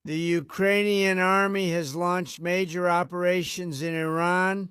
The Ukrainian army has launched major operations in Iran.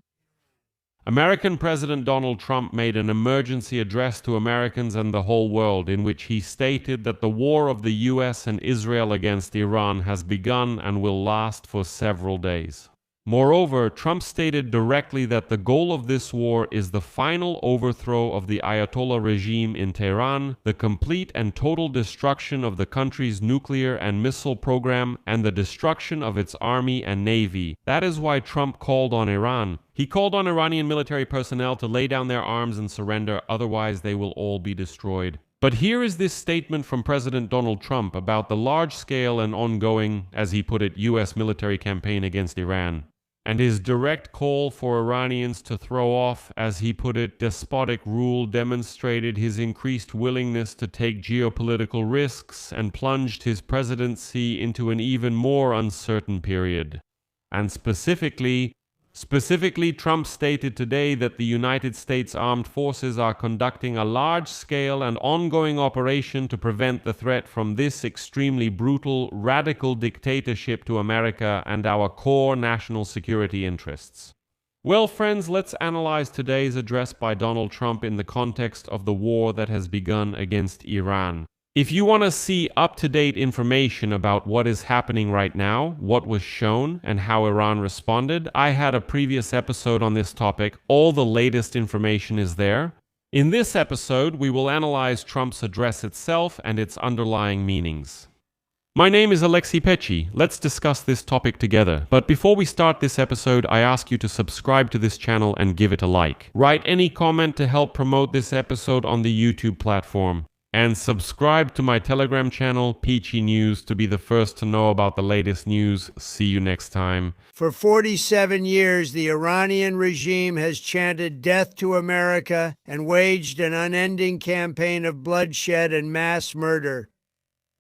American President Donald Trump made an emergency address to Americans and the whole world in which he stated that the war of the US and Israel against Iran has begun and will last for several days. Moreover, Trump stated directly that the goal of this war is the final overthrow of the Ayatollah regime in Tehran, the complete and total destruction of the country's nuclear and missile program, and the destruction of its army and navy. That is why Trump called on Iran. He called on Iranian military personnel to lay down their arms and surrender, otherwise they will all be destroyed. But here is this statement from President Donald Trump about the large-scale and ongoing, as he put it, U.S. military campaign against Iran, and his direct call for Iranians to throw off, as he put it, despotic rule demonstrated his increased willingness to take geopolitical risks and plunged his presidency into an even more uncertain period. And specifically, Trump stated today that the United States Armed Forces are conducting a large-scale and ongoing operation to prevent the threat from this extremely brutal, radical dictatorship to America and our core national security interests. Well, friends, let's analyze today's address by Donald Trump in the context of the war that has begun against Iran. If you want to see up-to-date information about what is happening right now, what was shown, and how Iran responded, I had a previous episode on this topic. All the latest information is there. In this episode, we will analyze Trump's address itself and its underlying meanings. My name is Alexei Pechi. Let's discuss this topic together. But before we start this episode, I ask you to subscribe to this channel and give it a like. Write any comment to help promote this episode on the YouTube platform. And subscribe to my Telegram channel, Peachy News, to be the first to know about the latest news. See you next time. For 47 years, the Iranian regime has chanted death to America and waged an unending campaign of bloodshed and mass murder,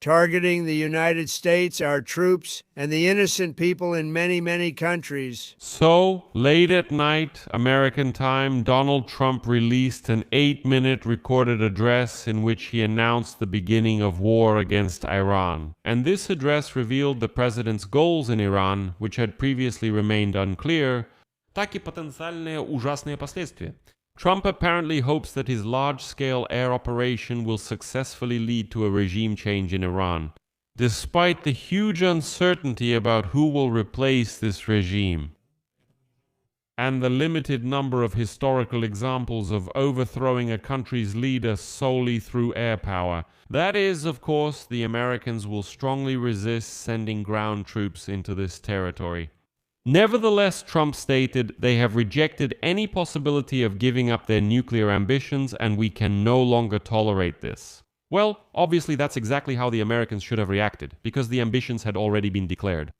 targeting the United States, our troops, and the innocent people in many, many countries. So, late at night, American time, Donald Trump released an 8-minute recorded address in which he announced the beginning of war against Iran. And this address revealed the president's goals in Iran, which had previously remained unclear, так и потенциальные ужасные последствия. Trump apparently hopes that his large-scale air operation will successfully lead to a regime change in Iran, despite the huge uncertainty about who will replace this regime, and the limited number of historical examples of overthrowing a country's leader solely through air power. That is, of course, the Americans will strongly resist sending ground troops into this territory. Nevertheless, Trump stated they have rejected any possibility of giving up their nuclear ambitions and we can no longer tolerate this. Well, obviously that's exactly how the Americans should have reacted, because the ambitions had already been declared.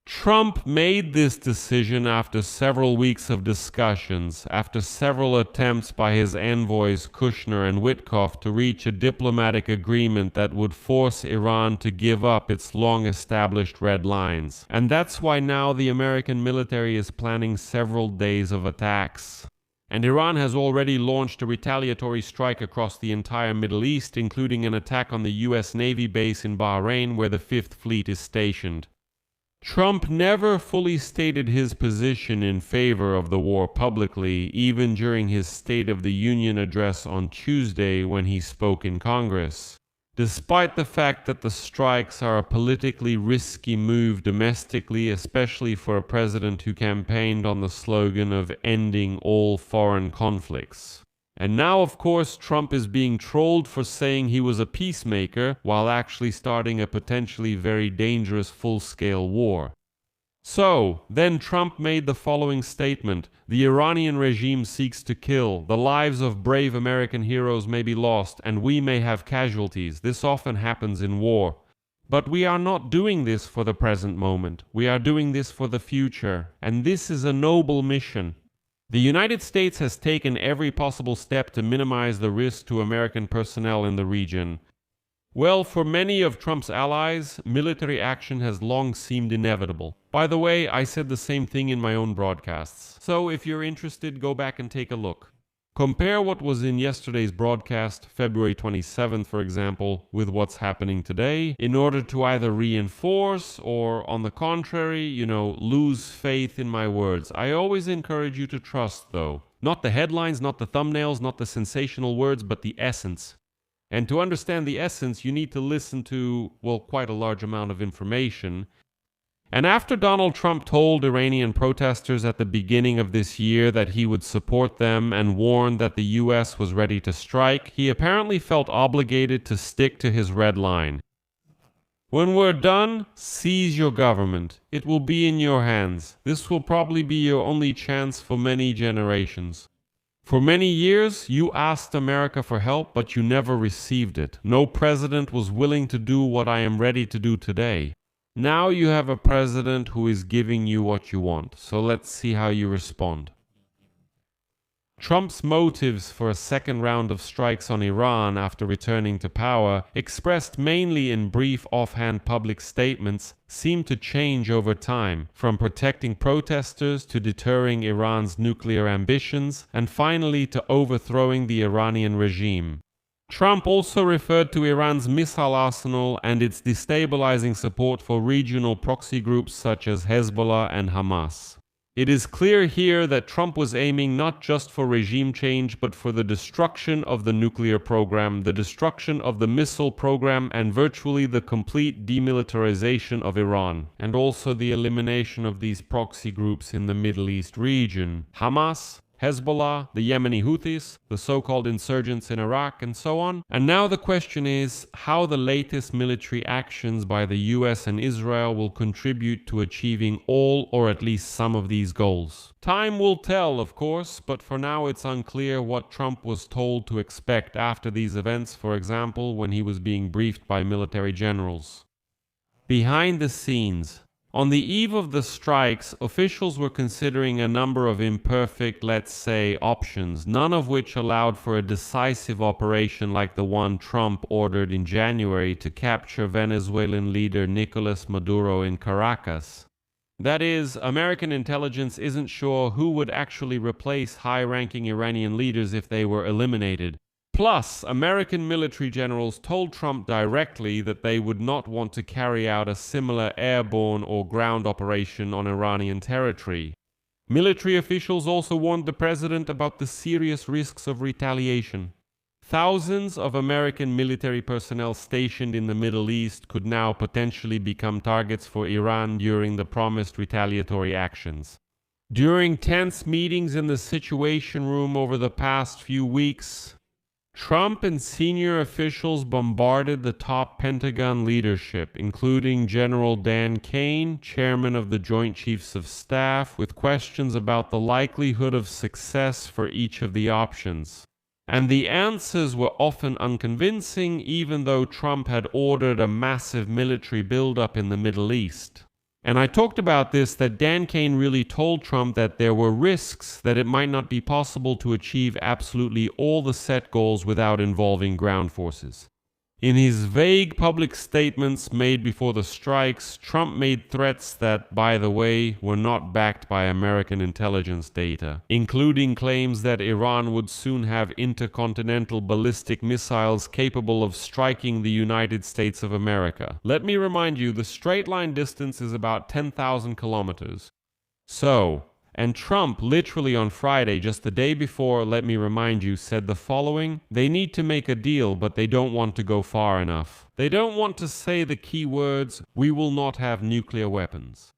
Trump made this decision after several weeks of discussions, after several attempts by his envoys Kushner and Witkoff to reach a diplomatic agreement that would force Iran to give up its long-established red lines. And that's why now the American military is planning several days of attacks. And Iran has already launched a retaliatory strike across the entire Middle East, including an attack on the US Navy base in Bahrain where the Fifth Fleet is stationed. Trump never fully stated his position in favor of the war publicly, even during his State of the Union address on Tuesday when he spoke in Congress. Despite the fact that the strikes are a politically risky move domestically, especially for a president who campaigned on the slogan of ending all foreign conflicts. And now, of course, Trump is being trolled for saying he was a peacemaker while actually starting a potentially very dangerous full-scale war. So, then Trump made the following statement: the Iranian regime seeks to kill, the lives of brave American heroes may be lost, and we may have casualties. This often happens in war. But we are not doing this for the present moment. We are doing this for the future, and this is a noble mission. The United States has taken every possible step to minimize the risk to American personnel in the region. Well, for many of Trump's allies, military action has long seemed inevitable. By the way, I said the same thing in my own broadcasts. So if you're interested, go back and take a look. Compare what was in yesterday's broadcast, February 27th, for example, with what's happening today, in order to either reinforce or, on the contrary, lose faith in my words. I always encourage you to trust, though. Not the headlines, not the thumbnails, not the sensational words, but the essence. And to understand the essence, you need to listen to, quite a large amount of information. And after Donald Trump told Iranian protesters at the beginning of this year that he would support them and warned that the U.S. was ready to strike, he apparently felt obligated to stick to his red line. When we're done, seize your government. It will be in your hands. This will probably be your only chance for many generations. For many years, you asked America for help, but you never received it. No president was willing to do what I am ready to do today. Now you have a president who is giving you what you want, so let's see how you respond. Trump's motives for a second round of strikes on Iran after returning to power, expressed mainly in brief offhand public statements, seem to change over time, from protecting protesters to deterring Iran's nuclear ambitions, and finally to overthrowing the Iranian regime. Trump also referred to Iran's missile arsenal and its destabilizing support for regional proxy groups such as Hezbollah and Hamas. It is clear here that Trump was aiming not just for regime change, but for the destruction of the nuclear program, the destruction of the missile program, and virtually the complete demilitarization of Iran, and also the elimination of these proxy groups in the Middle East region. Hamas, Hezbollah, the Yemeni Houthis, the so-called insurgents in Iraq, and so on. And now the question is how the latest military actions by the US and Israel will contribute to achieving all or at least some of these goals. Time will tell, of course, but for now it's unclear what Trump was told to expect after these events, for example, when he was being briefed by military generals. Behind the scenes, on the eve of the strikes, officials were considering a number of imperfect, let's say, options, none of which allowed for a decisive operation like the one Trump ordered in January to capture Venezuelan leader Nicolas Maduro in Caracas. That is, American intelligence isn't sure who would actually replace high-ranking Iranian leaders if they were eliminated. Plus, American military generals told Trump directly that they would not want to carry out a similar airborne or ground operation on Iranian territory. Military officials also warned the president about the serious risks of retaliation. Thousands of American military personnel stationed in the Middle East could now potentially become targets for Iran during the promised retaliatory actions. During tense meetings in the Situation Room over the past few weeks, Trump and senior officials bombarded the top Pentagon leadership, including General Dan Kane, chairman of the Joint Chiefs of Staff, with questions about the likelihood of success for each of the options. And the answers were often unconvincing, even though Trump had ordered a massive military buildup in the Middle East. And I talked about this, that Dan Kane really told Trump that there were risks, that it might not be possible to achieve absolutely all the set goals without involving ground forces. In his vague public statements made before the strikes, Trump made threats that, by the way, were not backed by American intelligence data, including claims that Iran would soon have intercontinental ballistic missiles capable of striking the United States of America. Let me remind you, the straight line distance is about 10,000 kilometers. And Trump, literally on Friday, just the day before, let me remind you, said the following: they need to make a deal, but they don't want to go far enough. They don't want to say the key words, "we will not have nuclear weapons."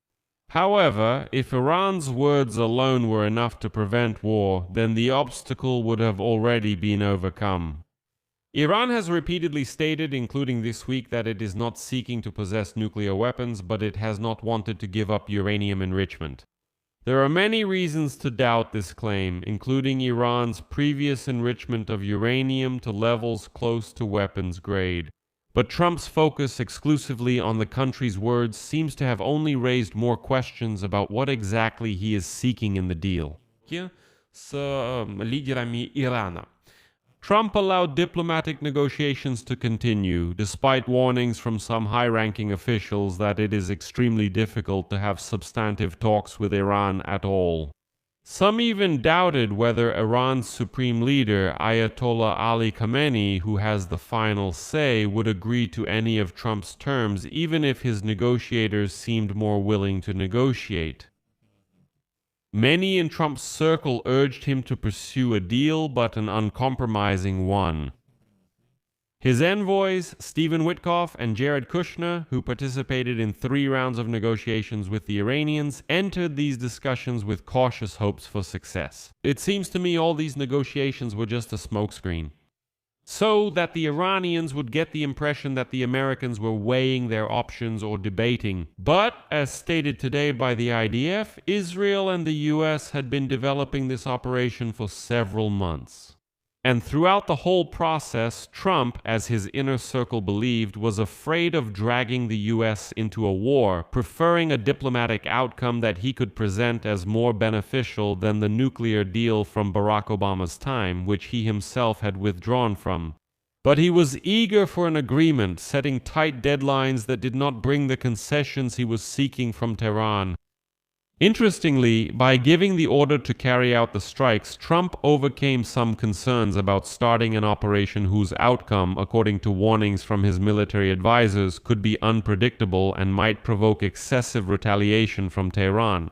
However, if Iran's words alone were enough to prevent war, then the obstacle would have already been overcome. Iran has repeatedly stated, including this week, that it is not seeking to possess nuclear weapons, but it has not wanted to give up uranium enrichment. There are many reasons to doubt this claim, including Iran's previous enrichment of uranium to levels close to weapons grade. But Trump's focus exclusively on the country's words seems to have only raised more questions about what exactly he is seeking in the deal. С лидерами Ирана. Trump allowed diplomatic negotiations to continue, despite warnings from some high-ranking officials that it is extremely difficult to have substantive talks with Iran at all. Some even doubted whether Iran's supreme leader, Ayatollah Ali Khamenei, who has the final say, would agree to any of Trump's terms, even if his negotiators seemed more willing to negotiate. Many in Trump's circle urged him to pursue a deal, but an uncompromising one. His envoys, Stephen Witkoff and Jared Kushner, who participated in 3 rounds of negotiations with the Iranians, entered these discussions with cautious hopes for success. It seems to me all these negotiations were just a smokescreen, so that the Iranians would get the impression that the Americans were weighing their options or debating. But, as stated today by the IDF, Israel and the US had been developing this operation for several months. And throughout the whole process, Trump, as his inner circle believed, was afraid of dragging the US into a war, preferring a diplomatic outcome that he could present as more beneficial than the nuclear deal from Barack Obama's time, which he himself had withdrawn from. But he was eager for an agreement, setting tight deadlines that did not bring the concessions he was seeking from Tehran. Interestingly, by giving the order to carry out the strikes, Trump overcame some concerns about starting an operation whose outcome, according to warnings from his military advisors, could be unpredictable and might provoke excessive retaliation from Tehran.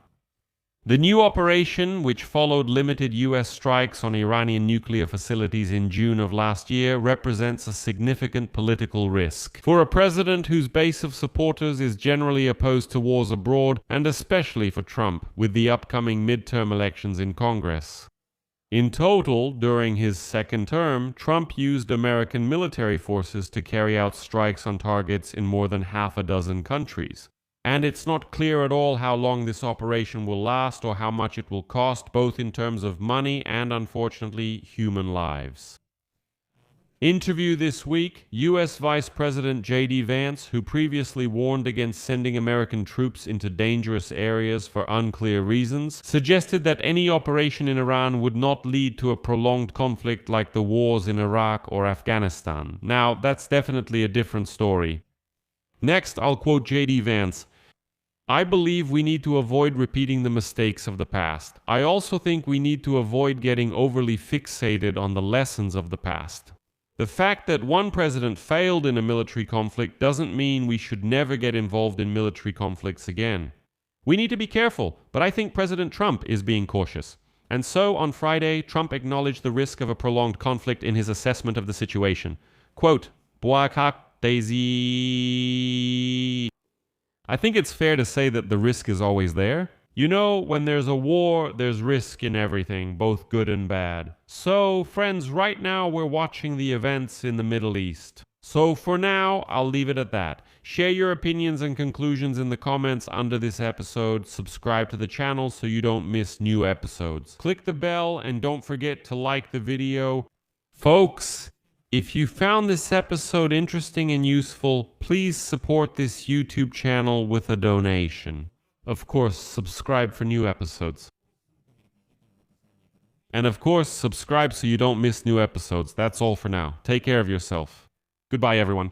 The new operation, which followed limited U.S. strikes on Iranian nuclear facilities in June of last year, represents a significant political risk for a president whose base of supporters is generally opposed to wars abroad, and especially for Trump, with the upcoming midterm elections in Congress. In total, during his second term, Trump used American military forces to carry out strikes on targets in more than half a dozen countries. And it's not clear at all how long this operation will last or how much it will cost, both in terms of money and, unfortunately, human lives. Interview this week, U.S. Vice President J.D. Vance, who previously warned against sending American troops into dangerous areas for unclear reasons, suggested that any operation in Iran would not lead to a prolonged conflict like the wars in Iraq or Afghanistan. Now, that's definitely a different story. Next, I'll quote J.D. Vance. I believe we need to avoid repeating the mistakes of the past. I also think we need to avoid getting overly fixated on the lessons of the past. The fact that one president failed in a military conflict doesn't mean we should never get involved in military conflicts again. We need to be careful, but I think President Trump is being cautious. And so, on Friday, Trump acknowledged the risk of a prolonged conflict in his assessment of the situation. Quote, I think it's fair to say that the risk is always there. You know, when there's a war, there's risk in everything, both good and bad. So, friends, right now we're watching the events in the Middle East. So for now, I'll leave it at that. Share your opinions and conclusions in the comments under this episode. Subscribe to the channel so you don't miss new episodes. Click the bell and don't forget to like the video. Folks, if you found this episode interesting and useful, please support this YouTube channel with a donation. Of course, subscribe for new episodes. And of course, subscribe so you don't miss new episodes. That's all for now. Take care of yourself. Goodbye, everyone.